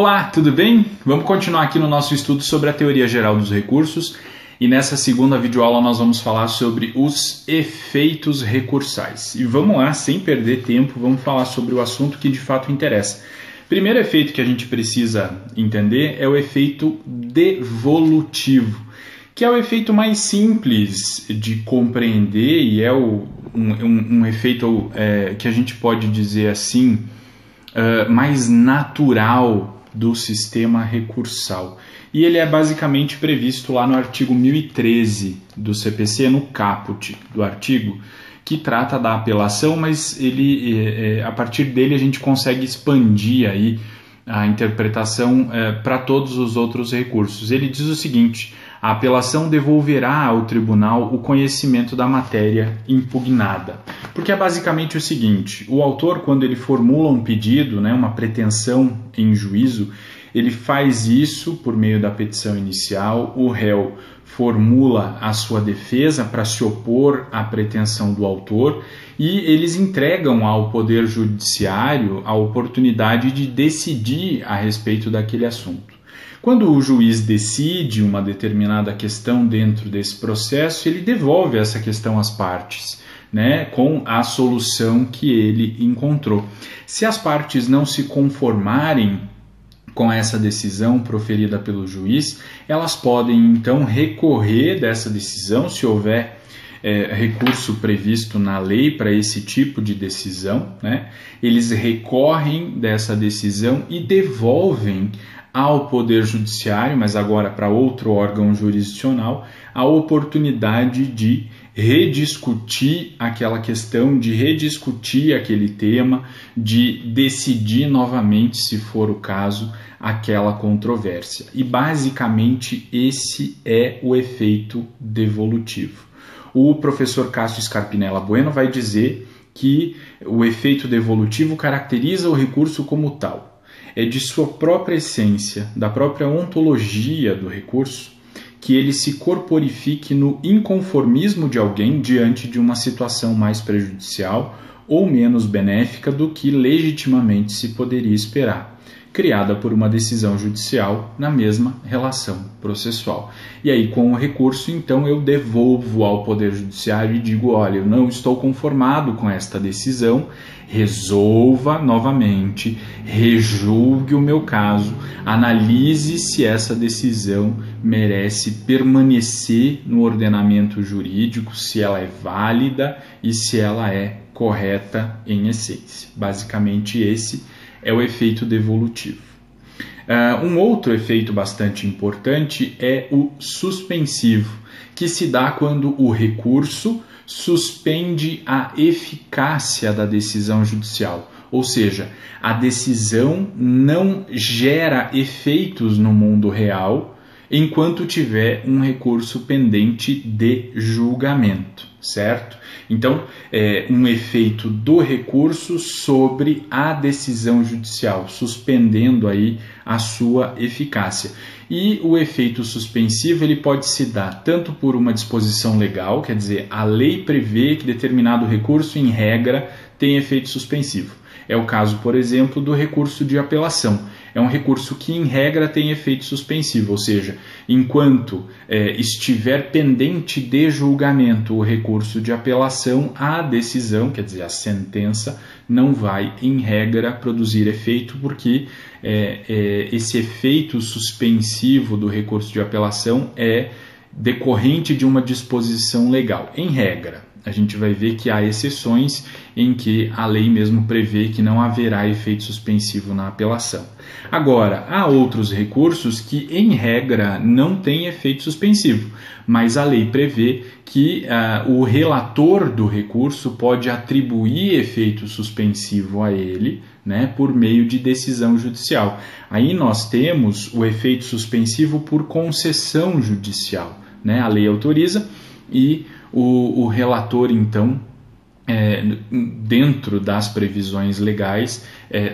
Olá, tudo bem? Vamos continuar aqui no nosso estudo sobre a teoria geral dos recursos e nessa segunda videoaula nós vamos falar sobre os efeitos recursais. E vamos lá, sem perder tempo, vamos falar sobre o assunto que de fato interessa. Primeiro efeito que a gente precisa entender é o efeito devolutivo, que é o efeito mais simples de compreender e é um efeito que a gente pode dizer assim, mais natural do sistema recursal. E ele é basicamente previsto lá no artigo 1013 do CPC, no caput do artigo, que trata da apelação, mas ele, a partir dele a gente consegue expandir aí a interpretação para todos os outros recursos. Ele diz o seguinte: a apelação devolverá ao tribunal o conhecimento da matéria impugnada. Porque é basicamente o seguinte: o autor, quando ele formula um pedido, uma pretensão em juízo, ele faz isso por meio da petição inicial, o réu formula a sua defesa para se opor à pretensão do autor e eles entregam ao Poder Judiciário a oportunidade de decidir a respeito daquele assunto. Quando o juiz decide uma determinada questão dentro desse processo, ele devolve essa questão às partes, com a solução que ele encontrou. Se as partes não se conformarem com essa decisão proferida pelo juiz, elas podem então recorrer dessa decisão, se houver recurso previsto na lei para esse tipo de decisão, eles recorrem dessa decisão e devolvem ao Poder Judiciário, mas agora para outro órgão jurisdicional, a oportunidade de rediscutir aquela questão, de rediscutir aquele tema, de decidir novamente, se for o caso, aquela controvérsia. E basicamente esse é o efeito devolutivo. O professor Cássio Scarpinella Bueno vai dizer que o efeito devolutivo caracteriza o recurso como tal. É de sua própria essência, da própria ontologia do recurso, que ele se corporifique no inconformismo de alguém diante de uma situação mais prejudicial ou menos benéfica do que legitimamente se poderia esperar, criada por uma decisão judicial na mesma relação processual. E aí, com o recurso, então, eu devolvo ao Poder Judiciário e digo: olha, eu não estou conformado com esta decisão, resolva novamente, rejulgue o meu caso, analise se essa decisão merece permanecer no ordenamento jurídico, se ela é válida e se ela é correta em essência. Basicamente, esse é o efeito devolutivo. Um outro efeito bastante importante é o suspensivo, que se dá quando o recurso suspende a eficácia da decisão judicial, ou seja, a decisão não gera efeitos no mundo real enquanto tiver um recurso pendente de julgamento, certo? Então, um efeito do recurso sobre a decisão judicial, suspendendo aí a sua eficácia. E o efeito suspensivo ele pode se dar tanto por uma disposição legal, quer dizer, a lei prevê que determinado recurso, em regra, tem efeito suspensivo. É o caso, por exemplo, do recurso de apelação. É um recurso que, em regra, tem efeito suspensivo, ou seja, enquanto estiver pendente de julgamento o recurso de apelação, a decisão, quer dizer, a sentença, não vai, em regra, produzir efeito, porque esse efeito suspensivo do recurso de apelação é decorrente de uma disposição legal, em regra. A gente vai ver que há exceções em que a lei mesmo prevê que não haverá efeito suspensivo na apelação. Agora, há outros recursos que, em regra, não têm efeito suspensivo, mas a lei prevê que o relator do recurso pode atribuir efeito suspensivo a ele, por meio de decisão judicial. Aí nós temos o efeito suspensivo por concessão judicial. A lei autoriza e o relator, então, dentro das previsões legais,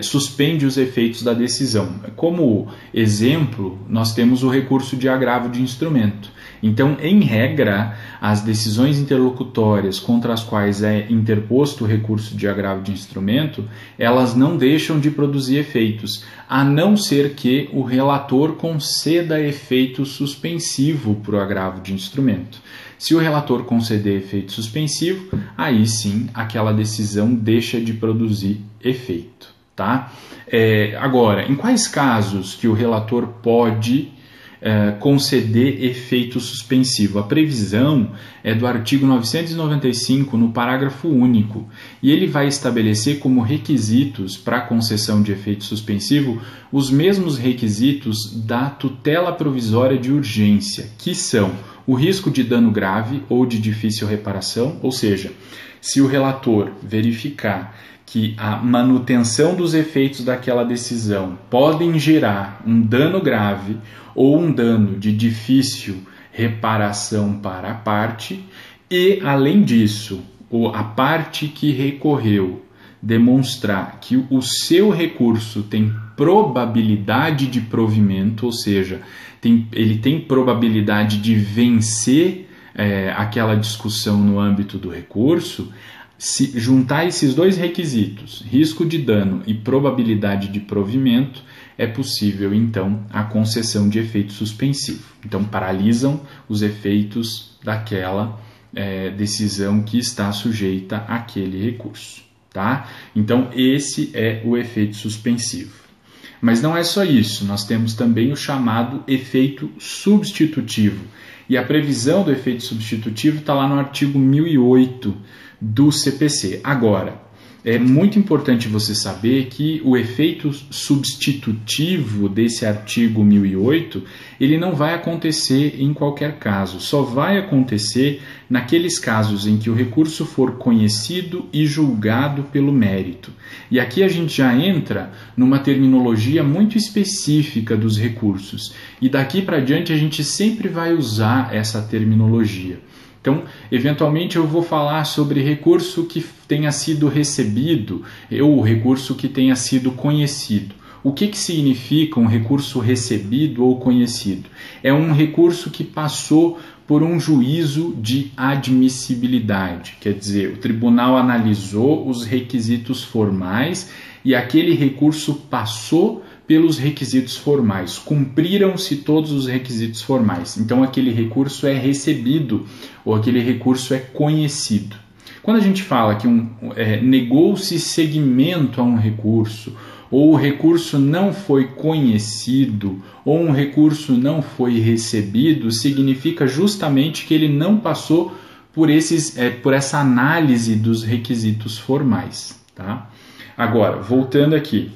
suspende os efeitos da decisão. Como exemplo, nós temos o recurso de agravo de instrumento. Então, em regra, as decisões interlocutórias contra as quais é interposto o recurso de agravo de instrumento, elas não deixam de produzir efeitos, a não ser que o relator conceda efeito suspensivo para o agravo de instrumento. Se o relator conceder efeito suspensivo, aí sim aquela decisão deixa de produzir efeito. Tá? Agora, em quais casos que o relator pode conceder efeito suspensivo? A previsão é do artigo 995, no parágrafo único, e ele vai estabelecer como requisitos para a concessão de efeito suspensivo os mesmos requisitos da tutela provisória de urgência, que são o risco de dano grave ou de difícil reparação, ou seja, se o relator verificar que a manutenção dos efeitos daquela decisão podem gerar um dano grave ou um dano de difícil reparação para a parte, e, além disso, a parte que recorreu demonstrar que o seu recurso tem probabilidade de provimento, ou seja, ele tem probabilidade de vencer aquela discussão no âmbito do recurso. Se juntar esses dois requisitos, risco de dano e probabilidade de provimento, é possível, então, a concessão de efeito suspensivo. Então, paralisam os efeitos daquela decisão que está sujeita àquele recurso. Tá? Então, esse é o efeito suspensivo. Mas não é só isso, nós temos também o chamado efeito substitutivo. E a previsão do efeito substitutivo está lá no artigo 1008 do CPC. Agora, é muito importante você saber que o efeito substitutivo desse artigo 1008, ele não vai acontecer em qualquer caso, só vai acontecer naqueles casos em que o recurso for conhecido e julgado pelo mérito. E aqui a gente já entra numa terminologia muito específica dos recursos, e daqui para diante a gente sempre vai usar essa terminologia. Então, eventualmente eu vou falar sobre recurso que tenha sido recebido ou recurso que tenha sido conhecido. O que significa um recurso recebido ou conhecido? É um recurso que passou por um juízo de admissibilidade, quer dizer, o tribunal analisou os requisitos formais e aquele recurso passou pelos requisitos formais, cumpriram-se todos os requisitos formais. Então, aquele recurso é recebido ou aquele recurso é conhecido. Quando a gente fala que negou-se seguimento a um recurso, ou o recurso não foi conhecido, ou um recurso não foi recebido, significa justamente que ele não passou por essa análise dos requisitos formais. Tá? Agora, voltando aqui.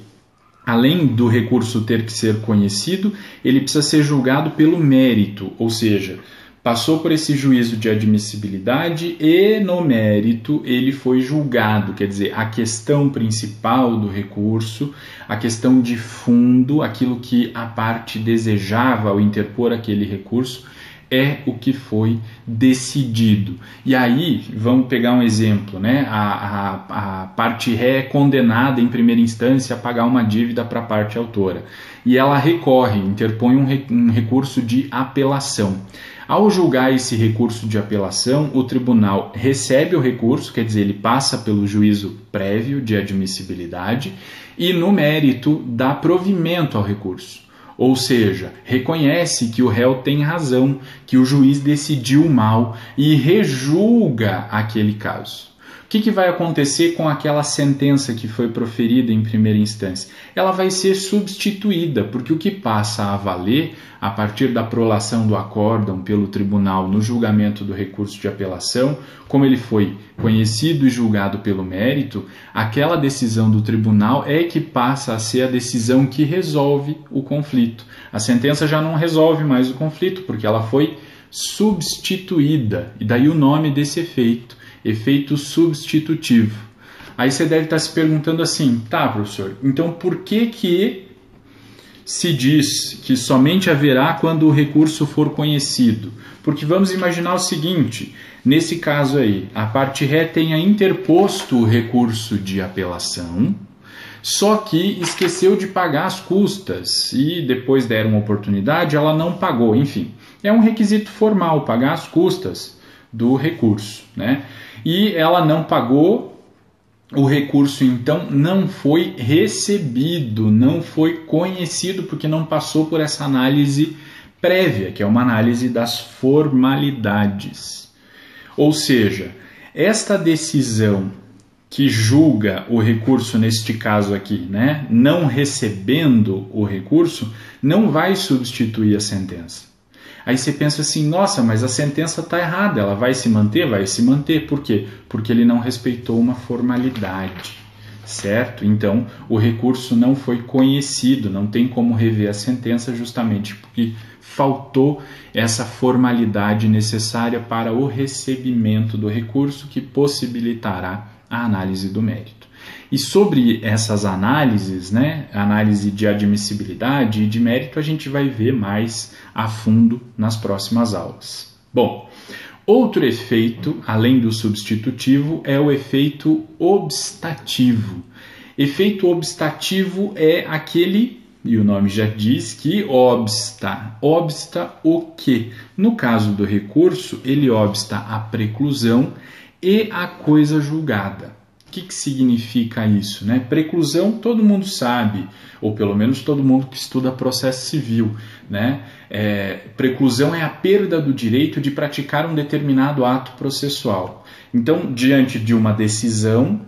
Além do recurso ter que ser conhecido, ele precisa ser julgado pelo mérito, ou seja, passou por esse juízo de admissibilidade e no mérito ele foi julgado, quer dizer, a questão principal do recurso, a questão de fundo, aquilo que a parte desejava ao interpor aquele recurso, é o que foi decidido. E aí, vamos pegar um exemplo, né? A parte ré é condenada em primeira instância a pagar uma dívida para a parte autora. E ela recorre, interpõe um recurso de apelação. Ao julgar esse recurso de apelação, o tribunal recebe o recurso, quer dizer, ele passa pelo juízo prévio de admissibilidade e, no mérito, dá provimento ao recurso. Ou seja, reconhece que o réu tem razão, que o juiz decidiu mal e rejulga aquele caso. O que vai acontecer com aquela sentença que foi proferida em primeira instância? Ela vai ser substituída, porque o que passa a valer, a partir da prolação do acórdão pelo tribunal no julgamento do recurso de apelação, como ele foi conhecido e julgado pelo mérito, aquela decisão do tribunal é que passa a ser a decisão que resolve o conflito. A sentença já não resolve mais o conflito, porque ela foi substituída, e daí o nome desse efeito substitutivo. Aí você deve estar se perguntando assim, tá, professor, então por que se diz que somente haverá quando o recurso for conhecido? Porque vamos imaginar o seguinte, nesse caso aí, a parte ré tenha interposto o recurso de apelação, só que esqueceu de pagar as custas e depois deram uma oportunidade, ela não pagou, enfim. É um requisito formal, pagar as custas do recurso, né? E ela não pagou, o recurso então não foi recebido, não foi conhecido porque não passou por essa análise prévia, que é uma análise das formalidades. Ou seja, esta decisão que julga o recurso, neste caso aqui, né, não recebendo o recurso, não vai substituir a sentença. Aí você pensa assim, nossa, mas a sentença está errada, ela vai se manter? Vai se manter. Por quê? Porque ele não respeitou uma formalidade, certo? Então, o recurso não foi conhecido, não tem como rever a sentença justamente porque faltou essa formalidade necessária para o recebimento do recurso que possibilitará a análise do mérito. E sobre essas análises, né, análise de admissibilidade e de mérito, a gente vai ver mais a fundo nas próximas aulas. Bom, outro efeito, além do substitutivo, é o efeito obstativo. Efeito obstativo é aquele, e o nome já diz, que obsta. Obsta o quê? No caso do recurso, ele obsta a preclusão e a coisa julgada. O que significa isso, né? Preclusão todo mundo sabe, ou pelo menos todo mundo que estuda processo civil, né? Preclusão é a perda do direito de praticar um determinado ato processual. Então, diante de uma decisão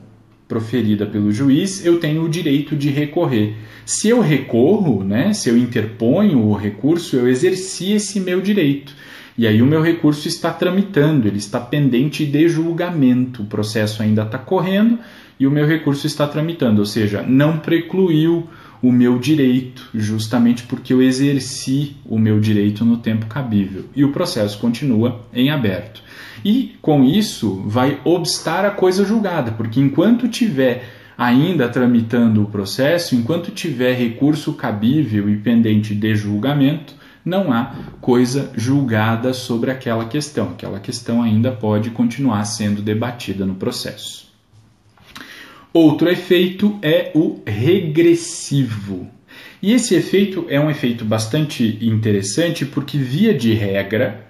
proferida pelo juiz, eu tenho o direito de recorrer. Se eu recorro, né, se eu interponho o recurso, eu exerci esse meu direito. E aí o meu recurso está tramitando, ele está pendente de julgamento, o processo ainda está correndo e o meu recurso está tramitando, ou seja, não precluiu o meu direito, justamente porque eu exerci o meu direito no tempo cabível. E o processo continua em aberto. E com isso vai obstar a coisa julgada, porque enquanto tiver ainda tramitando o processo, enquanto tiver recurso cabível e pendente de julgamento, não há coisa julgada sobre aquela questão ainda pode continuar sendo debatida no processo. Outro efeito é o regressivo. E esse efeito é um efeito bastante interessante porque, via de regra,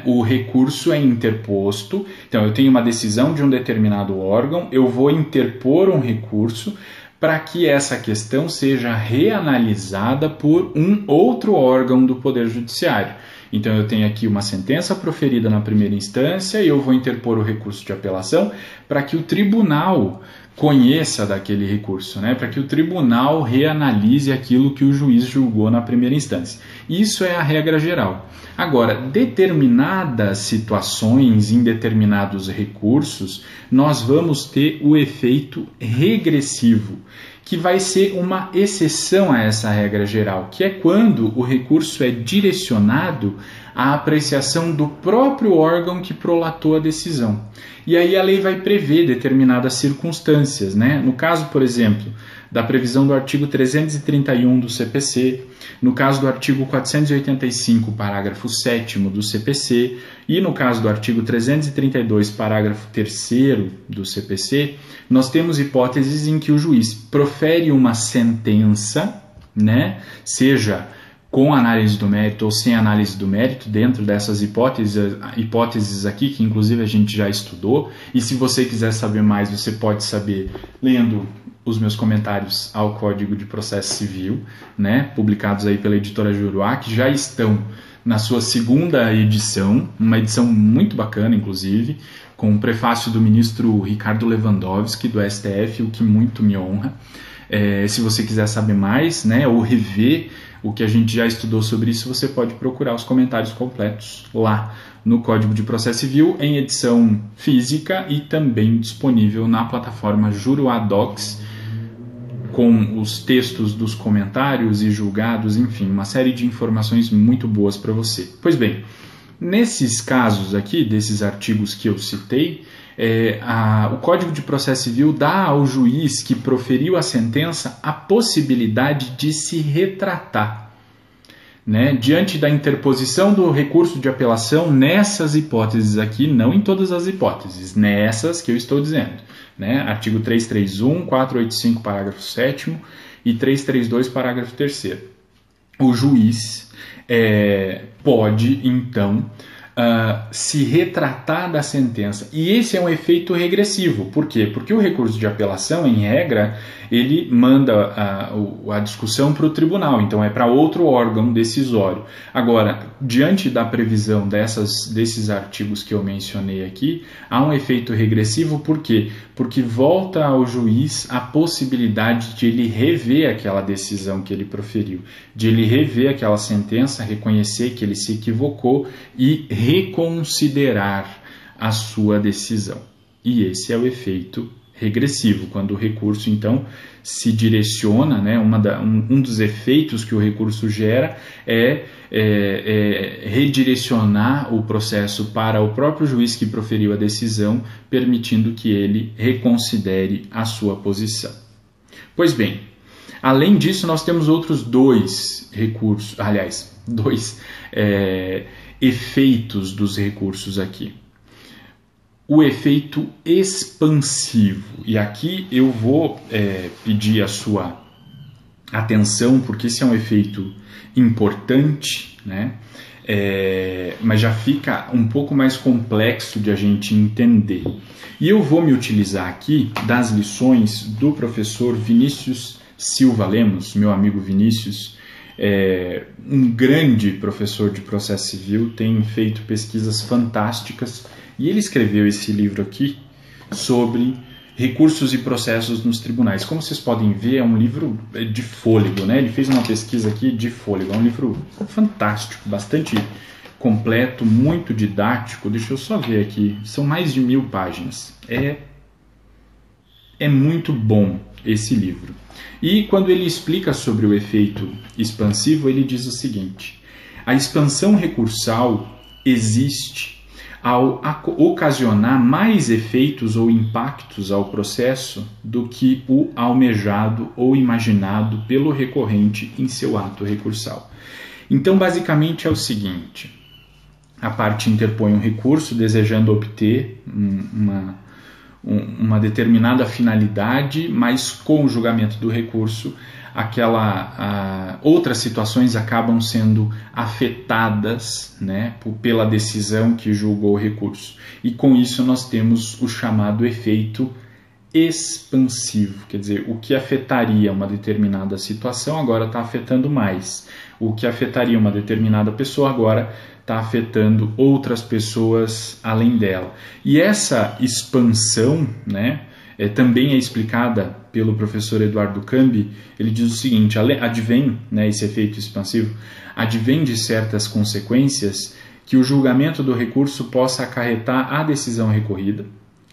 o recurso é interposto. Então, eu tenho uma decisão de um determinado órgão, eu vou interpor um recurso para que essa questão seja reanalisada por um outro órgão do Poder Judiciário. Então, eu tenho aqui uma sentença proferida na primeira instância e eu vou interpor o recurso de apelação para que o tribunal conheça daquele recurso, para que o tribunal reanalise aquilo que o juiz julgou na primeira instância. Isso é a regra geral. Agora, determinadas situações, em determinados recursos, nós vamos ter o efeito regressivo, que vai ser uma exceção a essa regra geral, que é quando o recurso é direcionado à apreciação do próprio órgão que prolatou a decisão. E aí a lei vai prever determinadas circunstâncias, No caso, por exemplo, da previsão do artigo 331 do CPC, no caso do artigo 485, parágrafo 7º do CPC, e no caso do artigo 332, parágrafo 3º do CPC, nós temos hipóteses em que o juiz profere uma sentença, seja com análise do mérito ou sem análise do mérito, dentro dessas hipóteses aqui, que inclusive a gente já estudou, e se você quiser saber mais, você pode saber lendo os meus comentários ao Código de Processo Civil, publicados aí pela editora Juruá, que já estão na sua segunda edição, uma edição muito bacana, inclusive, com o prefácio do ministro Ricardo Lewandowski, do STF, o que muito me honra. Se você quiser saber mais, ou rever o que a gente já estudou sobre isso, você pode procurar os comentários completos lá no Código de Processo Civil, em edição física e também disponível na plataforma Juruá Docs, com os textos dos comentários e julgados, enfim, uma série de informações muito boas para você. Pois bem, nesses casos aqui, desses artigos que eu citei, o Código de Processo Civil dá ao juiz que proferiu a sentença a possibilidade de se retratar. né, diante da interposição do recurso de apelação nessas hipóteses aqui, não em todas as hipóteses, nessas que eu estou dizendo, né, artigo 331, 485, parágrafo 7º e 332, parágrafo 3º. O juiz pode, então, se retratar da sentença. E esse é um efeito regressivo. Por quê? Porque o recurso de apelação, em regra, ele manda a discussão para o tribunal, então é para outro órgão decisório. Agora, diante da previsão desses artigos que eu mencionei aqui, há um efeito regressivo. Por quê? Porque volta ao juiz a possibilidade de ele rever aquela decisão que ele proferiu, de ele rever aquela sentença, reconhecer que ele se equivocou e reconsiderar a sua decisão. E esse é o efeito regressivo, quando o recurso, então, se direciona, né, um dos efeitos que o recurso gera é redirecionar o processo para o próprio juiz que proferiu a decisão, permitindo que ele reconsidere a sua posição. Pois bem, além disso, nós temos outros dois efeitos dos recursos aqui. O efeito expansivo. E aqui eu vou pedir a sua atenção, porque esse é um efeito importante, né? Mas já fica um pouco mais complexo de a gente entender. E eu vou me utilizar aqui das lições do professor Vinícius Silva Lemos, meu amigo Vinícius, um grande professor de processo civil, tem feito pesquisas fantásticas, e ele escreveu esse livro aqui sobre recursos e processos nos tribunais. Como vocês podem ver, é um livro de fôlego, né? Ele fez uma pesquisa aqui de fôlego, é um livro fantástico, bastante completo, muito didático. Deixa eu só ver aqui, são mais de 1000 páginas. É muito bom esse livro. E quando ele explica sobre o efeito expansivo, ele diz o seguinte: a expansão recursal existe ao ocasionar mais efeitos ou impactos ao processo do que o almejado ou imaginado pelo recorrente em seu ato recursal. Então, basicamente é o seguinte: a parte interpõe um recurso desejando obter uma determinada finalidade, mas com o julgamento do recurso, outras situações acabam sendo afetadas, né, pela decisão que julgou o recurso. E com isso nós temos o chamado efeito expansivo, quer dizer, o que afetaria uma determinada situação agora está afetando mais. O que afetaria uma determinada pessoa agora está afetando outras pessoas além dela. E essa expansão, né, também é explicada pelo professor Eduardo Cambi. Ele diz o seguinte: advém, né, esse efeito expansivo, advém de certas consequências que o julgamento do recurso possa acarretar à decisão recorrida,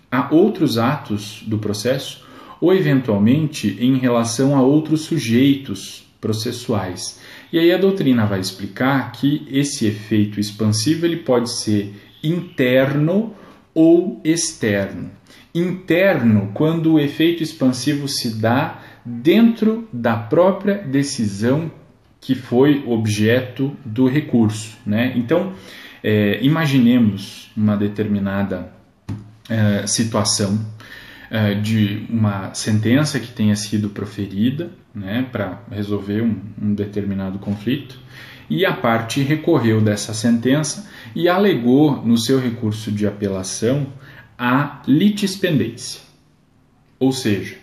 a outros atos do processo ou, eventualmente, em relação a outros sujeitos processuais. E aí a doutrina vai explicar que esse efeito expansivo ele pode ser interno ou externo. Interno, quando o efeito expansivo se dá dentro da própria decisão que foi objeto do recurso, né? Então, imaginemos uma determinada situação de uma sentença que tenha sido proferida, né, para resolver um determinado conflito, e a parte recorreu dessa sentença e alegou no seu recurso de apelação a litispendência, ou seja,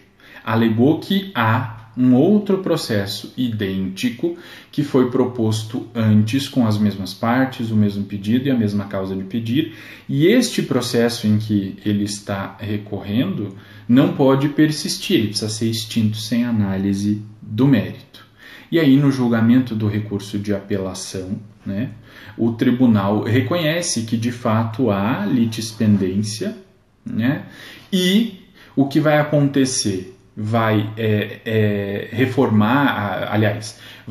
alegou que há um outro processo idêntico que foi proposto antes com as mesmas partes, o mesmo pedido e a mesma causa de pedir, e este processo em que ele está recorrendo não pode persistir, ele precisa ser extinto sem análise do mérito. E aí, no julgamento do recurso de apelação, né, o tribunal reconhece que de fato há litispendência, né, e o que vai acontecer? Vai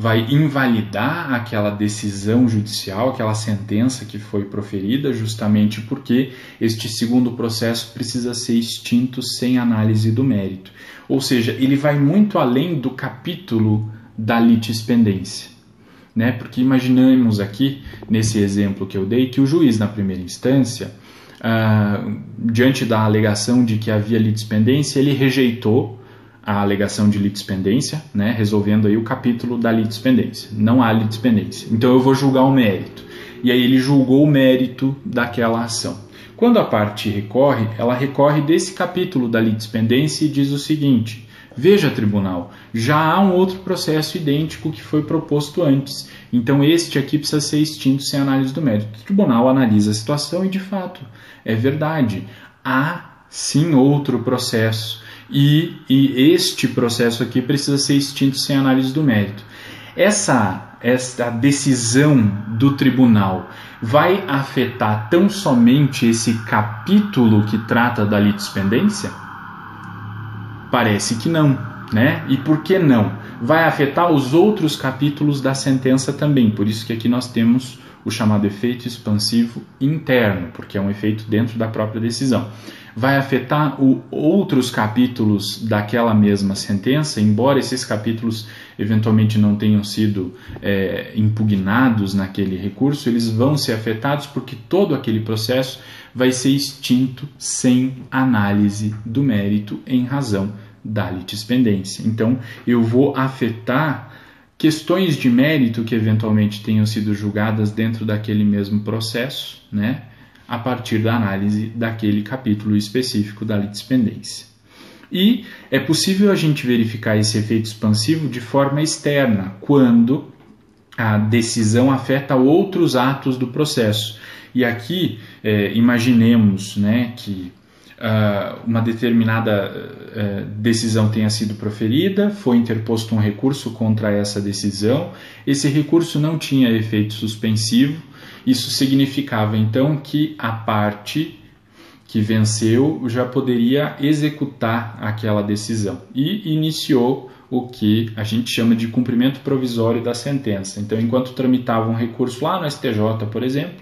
vai invalidar aquela decisão judicial, aquela sentença que foi proferida, justamente porque este segundo processo precisa ser extinto sem análise do mérito. Ou seja, ele vai muito além do capítulo da litispendência. né? Porque imaginamos aqui, nesse exemplo que eu dei, que o juiz na primeira instância, diante da alegação de que havia litispendência, ele rejeitou a alegação de litispendência, né? Resolvendo aí o capítulo da litispendência. Não há litispendência. Então eu vou julgar o mérito. E aí ele julgou o mérito daquela ação. Quando a parte recorre, ela recorre desse capítulo da litispendência e diz o seguinte: veja, tribunal, já há um outro processo idêntico que foi proposto antes, então este aqui precisa ser extinto sem análise do mérito. O tribunal analisa a situação e, de fato, é verdade, há sim outro processo e este processo aqui precisa ser extinto sem análise do mérito. Essa decisão do tribunal vai afetar tão somente esse capítulo que trata da litispendência? Parece que não, né? E por que não? Vai afetar os outros capítulos da sentença também, por isso que aqui nós temos o chamado efeito expansivo interno, porque é um efeito dentro da própria decisão. Vai afetar outros capítulos daquela mesma sentença, embora esses capítulos eventualmente não tenham sido impugnados naquele recurso, eles vão ser afetados porque todo aquele processo vai ser extinto sem análise do mérito em razão da litispendência. Então, eu vou afetar questões de mérito que eventualmente tenham sido julgadas dentro daquele mesmo processo, né, a partir da análise daquele capítulo específico da litispendência. E é possível a gente verificar esse efeito expansivo de forma externa, quando a decisão afeta outros atos do processo. E aqui, imaginemos, né, que uma determinada decisão tenha sido proferida, foi interposto um recurso contra essa decisão, esse recurso não tinha efeito suspensivo, isso significava então que a parte que venceu já poderia executar aquela decisão e iniciou o que a gente chama de cumprimento provisório da sentença. Então, enquanto tramitava um recurso lá no STJ, por exemplo,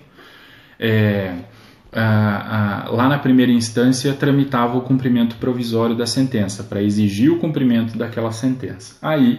lá na primeira instância tramitava o cumprimento provisório da sentença, para exigir o cumprimento daquela sentença. Aí,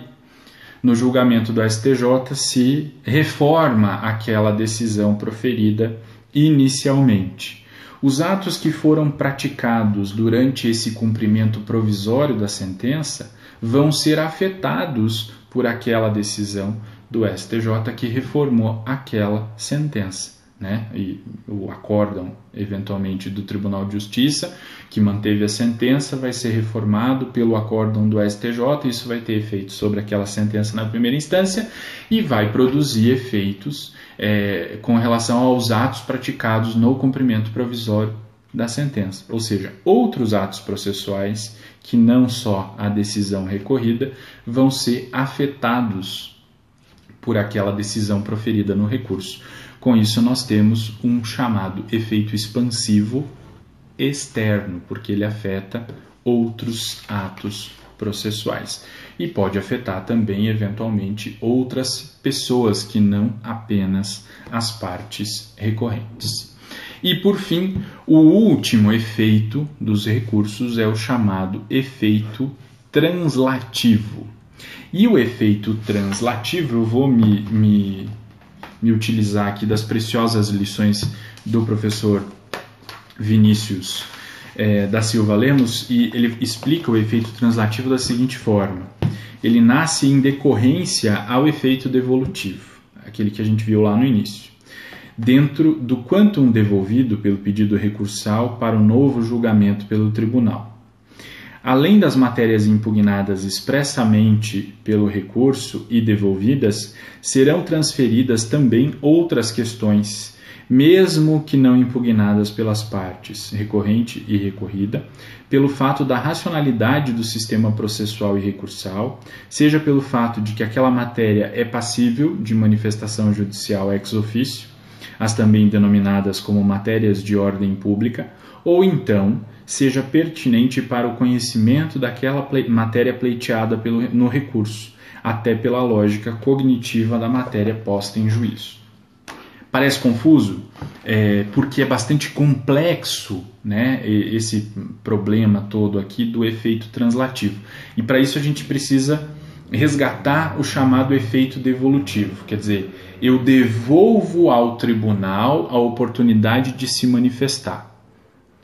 no julgamento do STJ, se reforma aquela decisão proferida inicialmente. Os atos que foram praticados durante esse cumprimento provisório da sentença vão ser afetados por aquela decisão do STJ que reformou aquela sentença, né? E o acórdão, eventualmente, do Tribunal de Justiça, que manteve a sentença, vai ser reformado pelo acórdão do STJ, isso vai ter efeito sobre aquela sentença na primeira instância e vai produzir efeitos com relação aos atos praticados no cumprimento provisório da sentença. Ou seja, outros atos processuais, que não só a decisão recorrida, vão ser afetados por aquela decisão proferida no recurso. Com isso, nós temos um chamado efeito expansivo externo, porque ele afeta outros atos processuais. E pode afetar também, eventualmente, outras pessoas que não apenas as partes recorrentes. E, por fim, o último efeito dos recursos é o chamado efeito translativo. E o efeito translativo, eu vou me utilizar aqui das preciosas lições do professor Vinícius da Silva Lemos, e ele explica o efeito translativo da seguinte forma: ele nasce em decorrência ao efeito devolutivo, aquele que a gente viu lá no início, dentro do quantum devolvido pelo pedido recursal para o novo julgamento pelo tribunal. Além das matérias impugnadas expressamente pelo recurso e devolvidas, serão transferidas também outras questões, mesmo que não impugnadas pelas partes, recorrente e recorrida, pelo fato da racionalidade do sistema processual e recursal, seja pelo fato de que aquela matéria é passível de manifestação judicial ex officio, as também denominadas como matérias de ordem pública, ou então seja pertinente para o conhecimento daquela matéria pleiteada no recurso, até pela lógica cognitiva da matéria posta em juízo. Parece confuso? Porque é bastante complexo, né, esse problema todo aqui do efeito translativo. E para isso a gente precisa resgatar o chamado efeito devolutivo, quer dizer, eu devolvo ao tribunal a oportunidade de se manifestar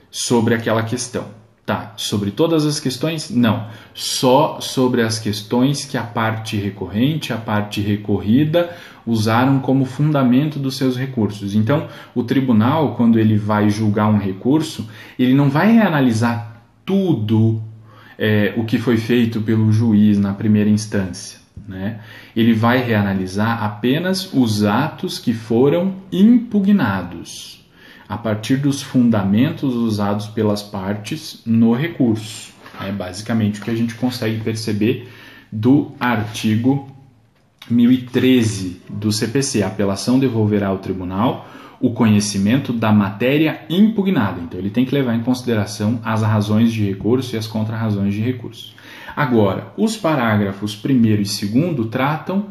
sobre aquela questão. Tá, sobre todas as questões? Não, só sobre as questões que a parte recorrente, a parte recorrida usaram como fundamento dos seus recursos. Então, o tribunal, quando ele vai julgar um recurso, ele não vai analisar tudo o que foi feito pelo juiz na primeira instância, né? Ele vai reanalisar apenas os atos que foram impugnados, a partir dos fundamentos usados pelas partes no recurso. É basicamente o que a gente consegue perceber do artigo 1013 do CPC. A apelação devolverá ao tribunal o conhecimento da matéria impugnada. Então, ele tem que levar em consideração as razões de recurso e as contrarrazões de recurso. Agora, os parágrafos 1º e 2º tratam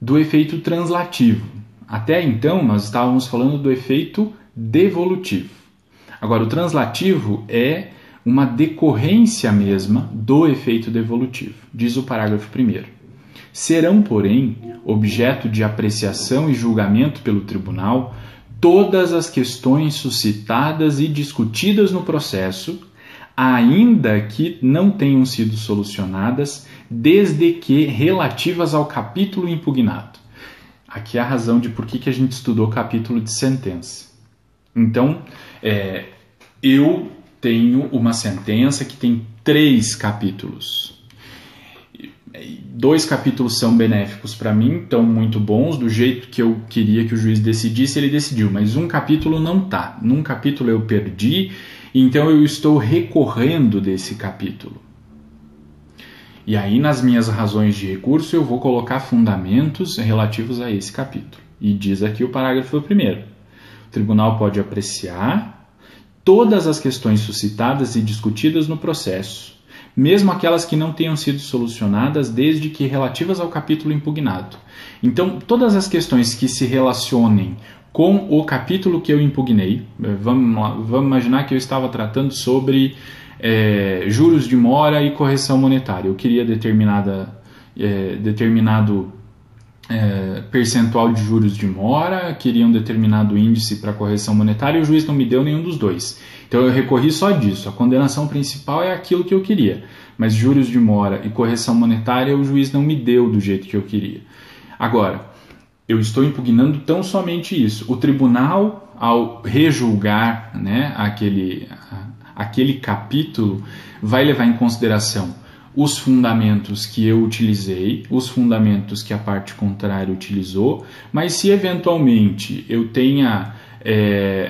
do efeito translativo. Até então, nós estávamos falando do efeito devolutivo. Agora, o translativo é uma decorrência mesma do efeito devolutivo. Diz o parágrafo 1º. Serão, porém, objeto de apreciação e julgamento pelo tribunal todas as questões suscitadas e discutidas no processo, ainda que não tenham sido solucionadas, desde que relativas ao capítulo impugnado. Aqui é a razão de por que a gente estudou capítulo de sentença. Então, eu tenho uma sentença que tem 3 capítulos. 2 capítulos são benéficos para mim, estão muito bons, do jeito que eu queria que o juiz decidisse, ele decidiu, mas um capítulo não está. Num capítulo eu perdi, então eu estou recorrendo desse capítulo. E aí, nas minhas razões de recurso, eu vou colocar fundamentos relativos a esse capítulo. E diz aqui o parágrafo 1º. O tribunal pode apreciar todas as questões suscitadas e discutidas no processo, mesmo aquelas que não tenham sido solucionadas desde que relativas ao capítulo impugnado. Então, todas as questões que se relacionem com o capítulo que eu impugnei, vamos imaginar que eu estava tratando sobre juros de mora e correção monetária. Eu queria determinado percentual de juros de mora, queria um determinado índice para correção monetária e o juiz não me deu nenhum dos dois. Então eu recorri só disso. A condenação principal é aquilo que eu queria, mas juros de mora e correção monetária o juiz não me deu do jeito que eu queria. Agora, eu estou impugnando tão somente isso. O tribunal, ao rejulgar, né, aquele capítulo, vai levar em consideração os fundamentos que eu utilizei, os fundamentos que a parte contrária utilizou, mas se eventualmente eu tenha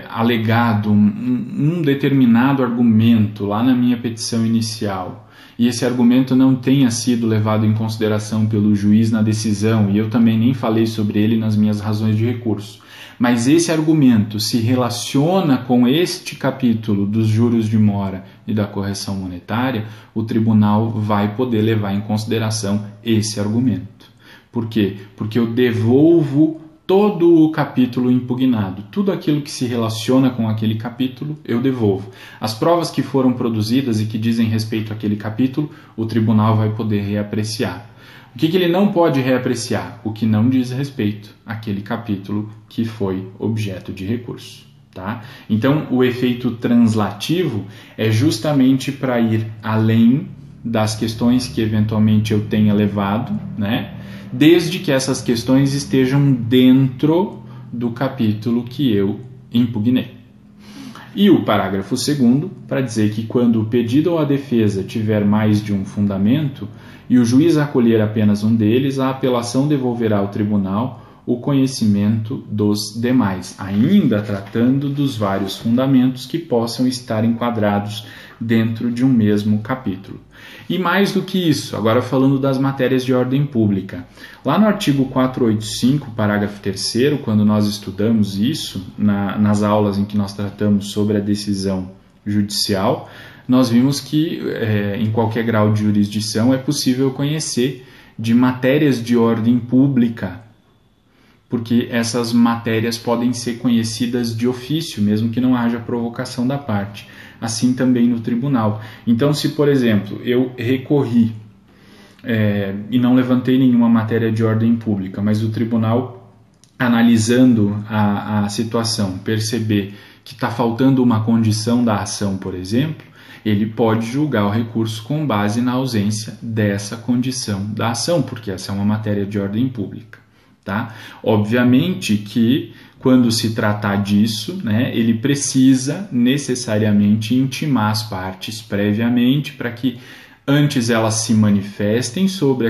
alegado um determinado argumento lá na minha petição inicial e esse argumento não tenha sido levado em consideração pelo juiz na decisão e eu também nem falei sobre ele nas minhas razões de recurso, mas esse argumento se relaciona com este capítulo dos juros de mora e da correção monetária, o tribunal vai poder levar em consideração esse argumento. Por quê? Porque eu devolvo todo o capítulo impugnado. Tudo aquilo que se relaciona com aquele capítulo, eu devolvo. As provas que foram produzidas e que dizem respeito àquele capítulo, o tribunal vai poder reapreciar. O que ele não pode reapreciar? O que não diz respeito àquele capítulo que foi objeto de recurso. Tá? Então, o efeito translativo é justamente para ir além das questões que eventualmente eu tenha levado, né? Desde que essas questões estejam dentro do capítulo que eu impugnei. E o parágrafo 2º, para dizer que quando o pedido ou a defesa tiver mais de um fundamento e o juiz acolher apenas um deles, a apelação devolverá ao tribunal o conhecimento dos demais, ainda tratando dos vários fundamentos que possam estar enquadrados dentro de um mesmo capítulo. E mais do que isso, agora falando das matérias de ordem pública. Lá no artigo 485, parágrafo 3º, quando nós estudamos isso, nas aulas em que nós tratamos sobre a decisão judicial, nós vimos que em qualquer grau de jurisdição é possível conhecer de matérias de ordem pública, porque essas matérias podem ser conhecidas de ofício, mesmo que não haja provocação da parte. Assim também no tribunal. Então, se, por exemplo, eu recorri e não levantei nenhuma matéria de ordem pública, mas o tribunal, analisando a situação, perceber que está faltando uma condição da ação, por exemplo, ele pode julgar o recurso com base na ausência dessa condição da ação, porque essa é uma matéria de ordem pública. Tá? Obviamente que, quando se tratar disso, né, ele precisa necessariamente intimar as partes previamente para que antes elas se manifestem sobre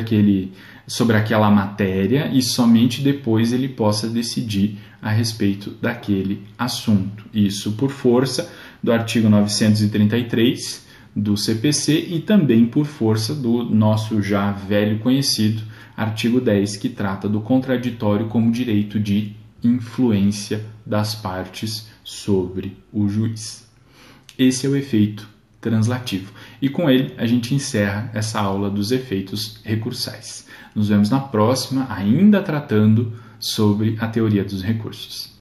aquela matéria e somente depois ele possa decidir a respeito daquele assunto. Isso por força do artigo 933 do CPC e também por força do nosso já velho conhecido artigo 10, que trata do contraditório como direito de influência das partes sobre o juiz. Esse é o efeito translativo. E com ele a gente encerra essa aula dos efeitos recursais. Nos vemos na próxima, ainda tratando sobre a teoria dos recursos.